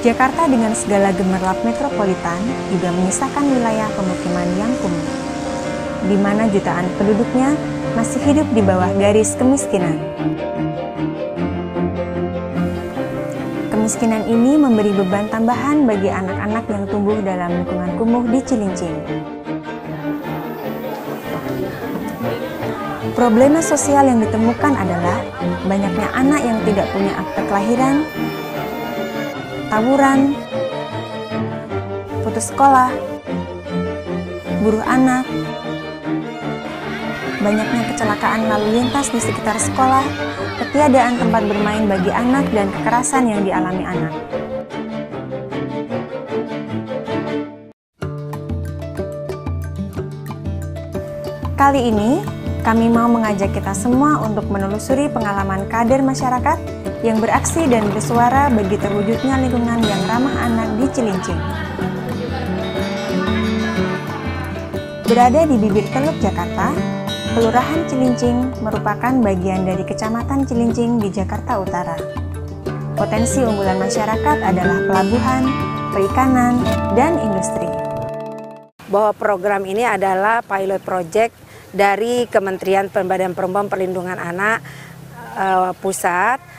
Jakarta dengan segala gemerlap metropolitan juga menyisakan wilayah pemukiman yang kumuh, di mana jutaan penduduknya masih hidup di bawah garis kemiskinan. Kemiskinan ini memberi beban tambahan bagi anak-anak yang tumbuh dalam lingkungan kumuh di Cilincing. Problema sosial yang ditemukan adalah banyaknya anak yang tidak punya akte kelahiran, tawuran, putus sekolah, buruh anak, banyaknya kecelakaan lalu lintas di sekitar sekolah, ketiadaan tempat bermain bagi anak, dan kekerasan yang dialami anak. Kali ini, kami mau mengajak kita semua untuk menelusuri pengalaman kader masyarakat yang beraksi dan bersuara bagi terwujudnya lingkungan yang ramah anak di Cilincing. Berada di bibir Teluk Jakarta, Kelurahan Cilincing merupakan bagian dari Kecamatan Cilincing di Jakarta Utara. Potensi unggulan masyarakat adalah pelabuhan, perikanan, dan industri. Bahwa program ini adalah pilot project dari Kementerian Pemberdayaan Perempuan Perlindungan Anak Pusat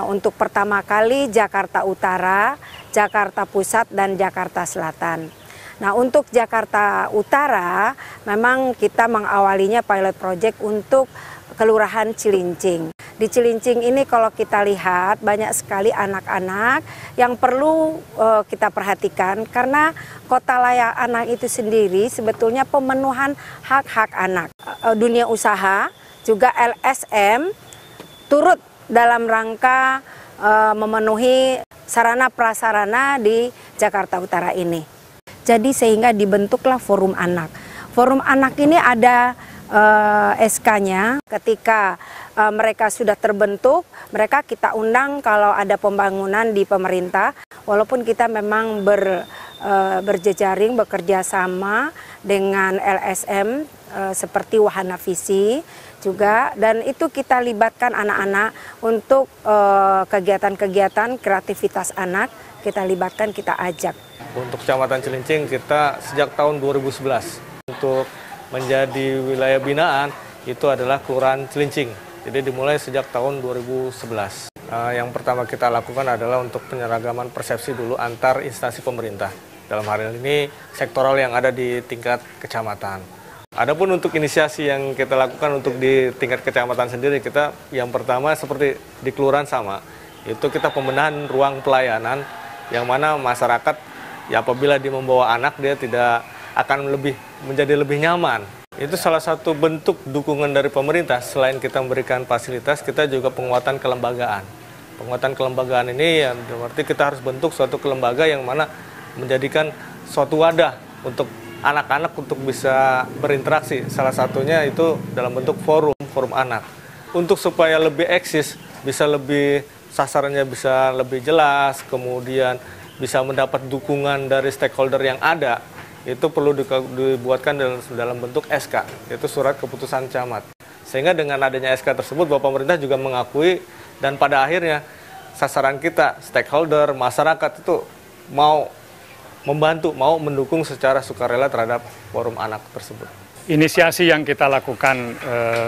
untuk pertama kali Jakarta Utara, Jakarta Pusat, dan Jakarta Selatan. Nah, untuk Jakarta Utara memang kita mengawalinya pilot project untuk Kelurahan Cilincing. Di Cilincing ini kalau kita lihat banyak sekali anak-anak yang perlu kita perhatikan karena kota layak anak itu sendiri sebetulnya pemenuhan hak-hak anak. Dunia usaha juga LSM turut dalam rangka memenuhi sarana prasarana di Jakarta Utara ini. Jadi sehingga dibentuklah Forum Anak. Forum Anak ini ada SK-nya. Ketika mereka sudah terbentuk, mereka kita undang kalau ada pembangunan di pemerintah. Walaupun kita memang berjejaring, bekerja sama dengan LSM seperti Wahana Visi juga, dan itu kita libatkan anak-anak untuk kegiatan-kegiatan kreativitas anak, kita libatkan, kita ajak. Untuk Kecamatan Cilincing kita sejak tahun 2011 untuk menjadi wilayah binaan itu adalah Kelurahan Cilincing. Jadi dimulai sejak tahun 2011. Yang pertama kita lakukan adalah untuk penyeragaman persepsi dulu antar instansi pemerintah. Dalam hal ini sektoral yang ada di tingkat kecamatan. Adapun untuk inisiasi yang kita lakukan untuk di tingkat kecamatan sendiri, kita yang pertama seperti di kelurahan sama, itu kita pembenahan ruang pelayanan yang mana masyarakat ya apabila dia membawa anak dia tidak akan menjadi lebih nyaman. Itu salah satu bentuk dukungan dari pemerintah. Selain kita memberikan fasilitas, kita juga penguatan kelembagaan. Penguatan kelembagaan ini ya berarti kita harus bentuk suatu kelembaga yang mana menjadikan suatu wadah untuk anak-anak untuk bisa berinteraksi. Salah satunya itu dalam bentuk forum anak. Untuk supaya lebih eksis, bisa lebih sasarannya bisa lebih jelas, kemudian bisa mendapat dukungan dari stakeholder yang ada, itu perlu dibuatkan dalam bentuk SK, yaitu surat keputusan camat. Sehingga dengan adanya SK tersebut, Bapak pemerintah juga mengakui dan pada akhirnya sasaran kita, stakeholder, masyarakat itu mau membantu, mau mendukung secara sukarela terhadap forum anak tersebut. Inisiasi yang kita lakukan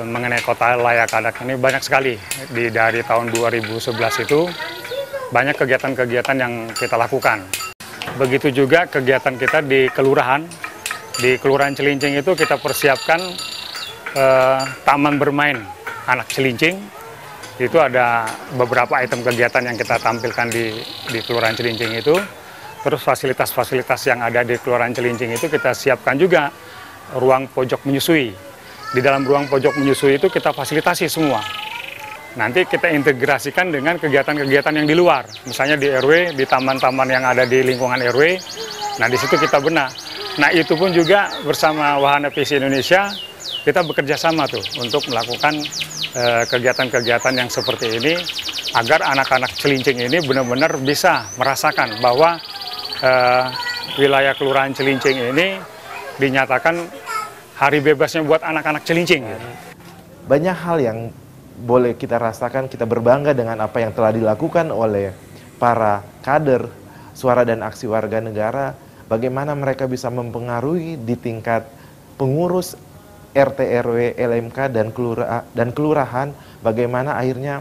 mengenai kota layak anak ini banyak sekali. Dari tahun 2011 itu banyak kegiatan-kegiatan yang kita lakukan. Begitu juga kegiatan kita di kelurahan. Di Kelurahan Cilincing itu kita persiapkan taman bermain anak Cilincing. Itu ada beberapa item kegiatan yang kita tampilkan di Kelurahan Cilincing itu. Terus fasilitas-fasilitas yang ada di Kelurahan Cilincing itu kita siapkan juga ruang pojok menyusui. Di dalam ruang pojok menyusui itu kita fasilitasi semua. Nanti kita integrasikan dengan kegiatan-kegiatan yang di luar. Misalnya di RW, di taman-taman yang ada di lingkungan RW. Nah di situ kita benar. Nah itu pun juga bersama Wahana Visi Indonesia kita bekerja sama tuh untuk melakukan kegiatan-kegiatan yang seperti ini agar anak-anak Cilincing ini benar-benar bisa merasakan bahwa wilayah Kelurahan Cilincing ini dinyatakan hari bebasnya buat anak-anak Cilincing. Banyak hal yang boleh kita rasakan, kita berbangga dengan apa yang telah dilakukan oleh para kader suara dan aksi warga negara, bagaimana mereka bisa mempengaruhi di tingkat pengurus RT, RW, LMK, dan kelurahan, bagaimana akhirnya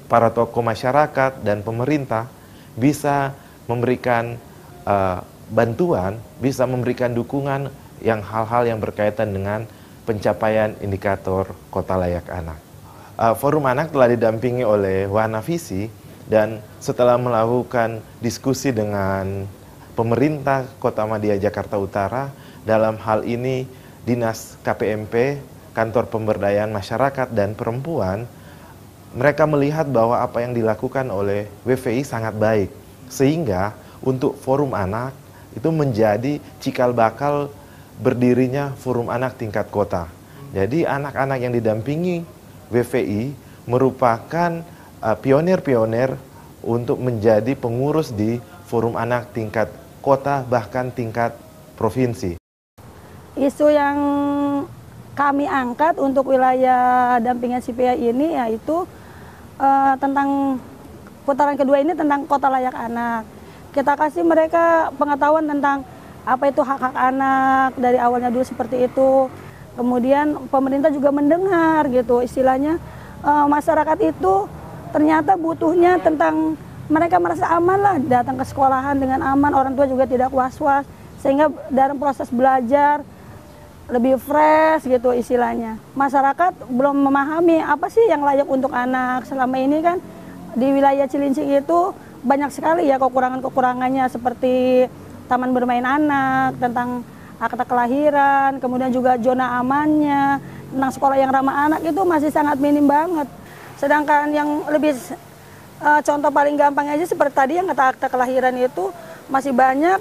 para tokoh masyarakat dan pemerintah bisa memberikan bantuan, bisa memberikan dukungan yang hal-hal yang berkaitan dengan pencapaian indikator kota layak anak. Forum Anak telah didampingi oleh Wahana Visi dan setelah melakukan diskusi dengan pemerintah Kota Madia Jakarta Utara, dalam hal ini Dinas KPMP, Kantor Pemberdayaan Masyarakat dan Perempuan, mereka melihat bahwa apa yang dilakukan oleh WVI sangat baik. Sehingga untuk Forum Anak itu menjadi cikal bakal berdirinya Forum Anak tingkat kota. Jadi anak-anak yang didampingi WVI merupakan pionir-pionir untuk menjadi pengurus di Forum Anak tingkat kota bahkan tingkat provinsi. Isu yang kami angkat untuk wilayah dampingan CPI ini yaitu tentang putaran kedua ini tentang kota layak anak. Kita kasih mereka pengetahuan tentang apa itu hak-hak anak dari awalnya dulu seperti itu. Kemudian pemerintah juga mendengar gitu, istilahnya masyarakat itu ternyata butuhnya tentang mereka merasa aman lah datang ke sekolahan dengan aman, orang tua juga tidak was-was, sehingga dalam proses belajar lebih fresh gitu istilahnya. Masyarakat belum memahami apa sih yang layak untuk anak. Selama ini kan di wilayah Cilincing itu banyak sekali ya kekurangan-kekurangannya seperti taman bermain anak, tentang akta kelahiran, kemudian juga zona amannya, tentang sekolah yang ramah anak itu masih sangat minim banget. Sedangkan yang lebih contoh paling gampang aja seperti tadi yang akta kelahiran itu masih banyak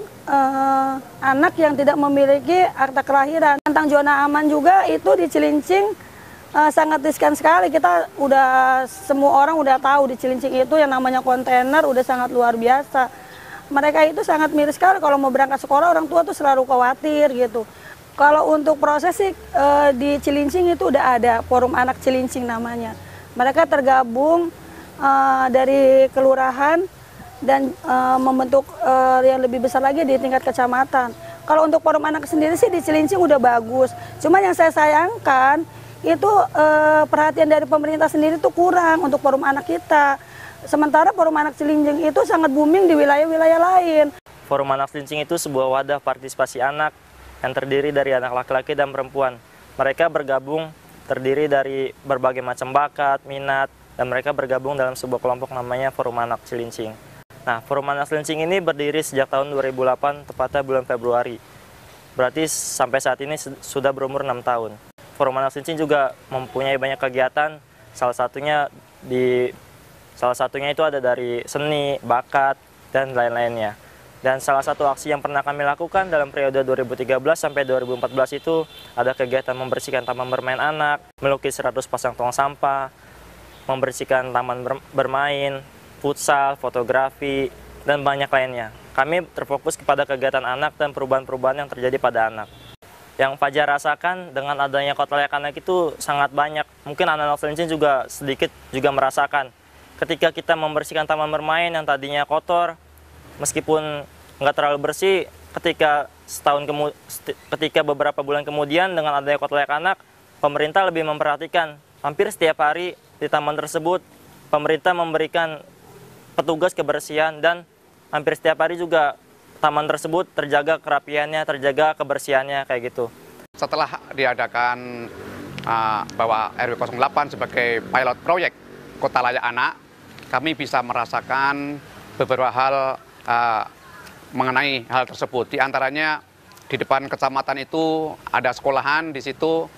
anak yang tidak memiliki akta kelahiran. Tentang zona aman juga itu di Cilincing sangat riskan sekali. Kita semua orang udah tahu di Cilincing itu yang namanya kontainer udah sangat luar biasa. Mereka itu sangat miris sekali kalau mau berangkat sekolah, orang tua tuh selalu khawatir gitu. Kalau untuk proses sih di Cilincing itu udah ada Forum Anak Cilincing namanya. Mereka tergabung dari kelurahan dan membentuk yang lebih besar lagi di tingkat kecamatan. Kalau untuk Forum Anak sendiri sih di Cilincing udah bagus. Cuma yang saya sayangkan itu perhatian dari pemerintah sendiri tuh kurang untuk Forum Anak kita. Sementara Forum Anak Cilincing itu sangat booming di wilayah-wilayah lain. Forum Anak Cilincing itu sebuah wadah partisipasi anak yang terdiri dari anak laki-laki dan perempuan. Mereka bergabung terdiri dari berbagai macam bakat, minat, dan mereka bergabung dalam sebuah kelompok namanya Forum Anak Cilincing. Nah, Forum Anak Cilincing ini berdiri sejak tahun 2008, tepatnya bulan Februari. Berarti sampai saat ini sudah berumur 6 tahun. Forum Anak Cilincing juga mempunyai banyak kegiatan, salah satunya itu ada dari seni, bakat, dan lain-lainnya. Dan salah satu aksi yang pernah kami lakukan dalam periode 2013 sampai 2014 itu ada kegiatan membersihkan taman bermain anak, melukis 100 pasang tong sampah, membersihkan taman bermain, futsal, fotografi, dan banyak lainnya. Kami terfokus kepada kegiatan anak dan perubahan-perubahan yang terjadi pada anak. Yang Fajar rasakan dengan adanya kota layak anak itu sangat banyak. Mungkin anak-anak Cilincing juga sedikit juga merasakan. Ketika kita membersihkan taman bermain yang tadinya kotor, meskipun nggak terlalu bersih, ketika beberapa bulan kemudian dengan adanya kota layak anak, pemerintah lebih memperhatikan. Hampir setiap hari di taman tersebut, pemerintah memberikan petugas kebersihan dan hampir setiap hari juga taman tersebut terjaga kerapiannya, terjaga kebersihannya kayak gitu. Setelah diadakan bahwa RW 08 sebagai pilot proyek Kota Layak Anak, kami bisa merasakan beberapa hal mengenai hal tersebut. Di antaranya di depan kecamatan itu ada sekolahan, di situ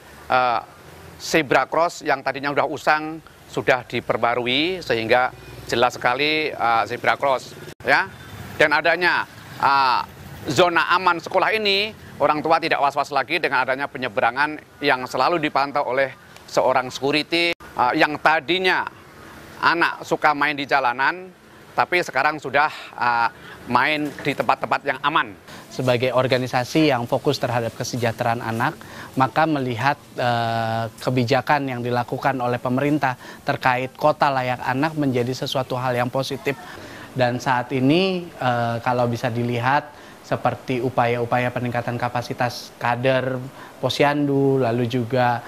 zebra cross yang tadinya sudah usang sudah diperbarui sehingga jelas sekali zebra cross, ya. Dan adanya zona aman sekolah ini, orang tua tidak was-was lagi dengan adanya penyeberangan yang selalu dipantau oleh seorang security yang tadinya anak suka main di jalanan, tapi sekarang sudah main di tempat-tempat yang aman. Sebagai organisasi yang fokus terhadap kesejahteraan anak, maka melihat kebijakan yang dilakukan oleh pemerintah terkait Kota Layak Anak menjadi sesuatu hal yang positif. Dan saat ini kalau bisa dilihat seperti upaya-upaya peningkatan kapasitas kader Posyandu, lalu juga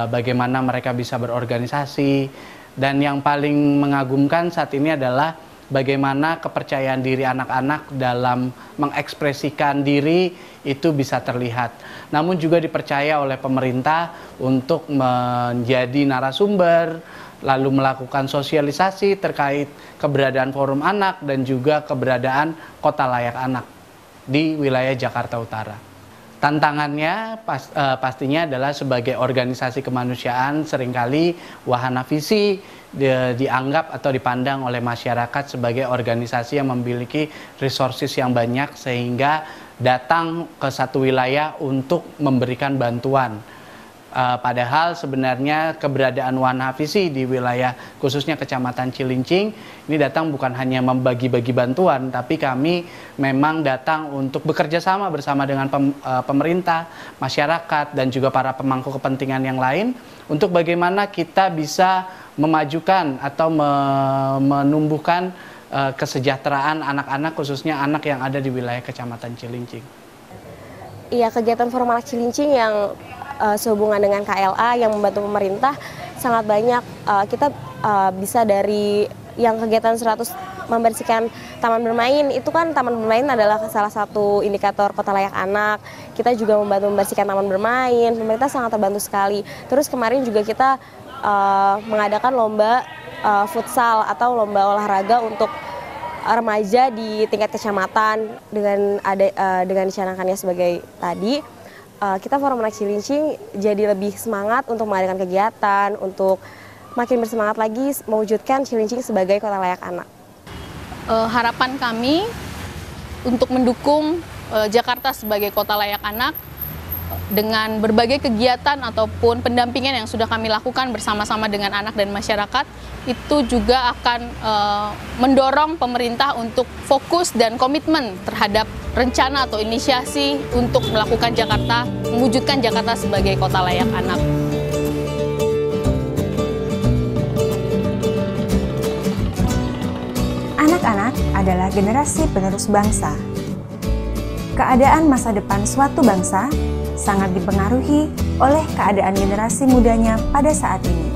bagaimana mereka bisa berorganisasi. Dan yang paling mengagumkan saat ini adalah bagaimana kepercayaan diri anak-anak dalam mengekspresikan diri itu bisa terlihat. Namun juga dipercaya oleh pemerintah untuk menjadi narasumber, lalu melakukan sosialisasi terkait keberadaan Forum Anak dan juga keberadaan Kota Layak Anak di wilayah Jakarta Utara. Tantangannya pastinya adalah sebagai organisasi kemanusiaan seringkali wahana visi dianggap atau dipandang oleh masyarakat sebagai organisasi yang memiliki resources yang banyak sehingga datang ke satu wilayah untuk memberikan bantuan. Padahal sebenarnya keberadaan wahana visi di wilayah khususnya Kecamatan Cilincing ini datang bukan hanya membagi-bagi bantuan, tapi kami memang datang untuk bekerja sama bersama dengan pemerintah, masyarakat, dan juga para pemangku kepentingan yang lain untuk bagaimana kita bisa memajukan atau menumbuhkan kesejahteraan anak-anak khususnya anak yang ada di wilayah Kecamatan Cilincing. Iya, kegiatan Forum Anak Cilincing yang sehubungan dengan KLA yang membantu pemerintah sangat banyak. Kita bisa dari yang kegiatan 100 membersihkan taman bermain, itu kan taman bermain adalah salah satu indikator Kota Layak Anak. Kita juga membantu membersihkan taman bermain, pemerintah sangat terbantu sekali. Terus kemarin juga kita mengadakan lomba futsal atau lomba olahraga untuk remaja di tingkat kecamatan dengan dicanangkannya sebagai tadi. Kita Forum Anak Cilincing jadi lebih semangat untuk mengadakan kegiatan, untuk makin bersemangat lagi mewujudkan Cilincing sebagai Kota Layak Anak. Harapan kami untuk mendukung Jakarta sebagai Kota Layak Anak dengan berbagai kegiatan ataupun pendampingan yang sudah kami lakukan bersama-sama dengan anak dan masyarakat, itu juga akan mendorong pemerintah untuk fokus dan komitmen terhadap rencana atau inisiasi untuk melakukan Jakarta, mewujudkan Jakarta sebagai Kota Layak Anak. Anak-anak adalah generasi penerus bangsa. Keadaan masa depan suatu bangsa sangat dipengaruhi oleh keadaan generasi mudanya pada saat ini.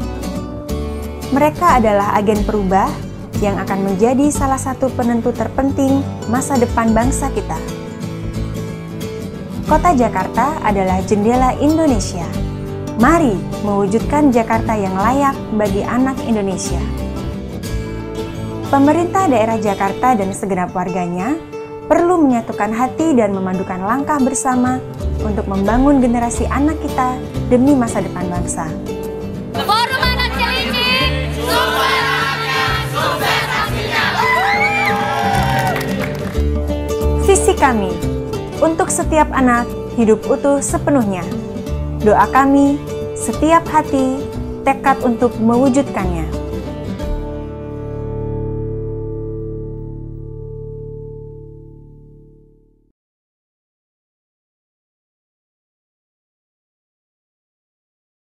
Mereka adalah agen perubah yang akan menjadi salah satu penentu terpenting masa depan bangsa kita. Kota Jakarta adalah jendela Indonesia. Mari mewujudkan Jakarta yang layak bagi anak Indonesia. Pemerintah daerah Jakarta dan segenap warganya perlu menyatukan hati dan memandukan langkah bersama untuk membangun generasi anak kita demi masa depan bangsa. Forum Anak Cilincing, sumber haknya, sumber aksinya. Visi kami, untuk setiap anak hidup utuh sepenuhnya. Doa kami, setiap hati, tekad untuk mewujudkannya.